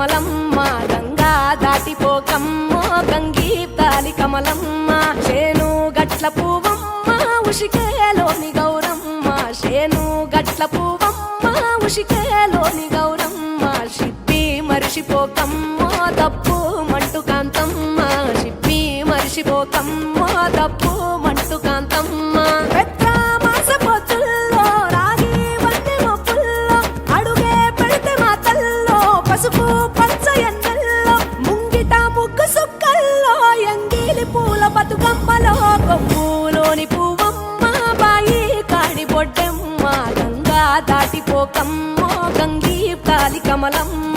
కమలమ్మ గంగా దాటిపోకమ్మ గంగీ తాలి కమలమ్మ శేను గట్ల పువ్వమ్మ ఉషికేలోని గౌరమ్మ శేను గట్ల పువ్వమ్మ ఉషికేలోని గౌరమ్మ షిప్పి మరిషిపోకమ్మ తప్పు మంటు కాంతమ్మ షిప్పి మరిషిపోకమ్మ తప్పు మంటు కాంతమ్మ పసుపు పచ్చ ఎన్నెల్లో ముంగిట ముగ్గు సుక్కల్లో ఎంగిలి పూల బతుకమ్మలో కొమ్ములోని పువ్వమ్మ బాయి కాడి బొడ్డెమ్మ గంగా దాటిపోకమ్మ గంగీ తాలి కమలమ్మ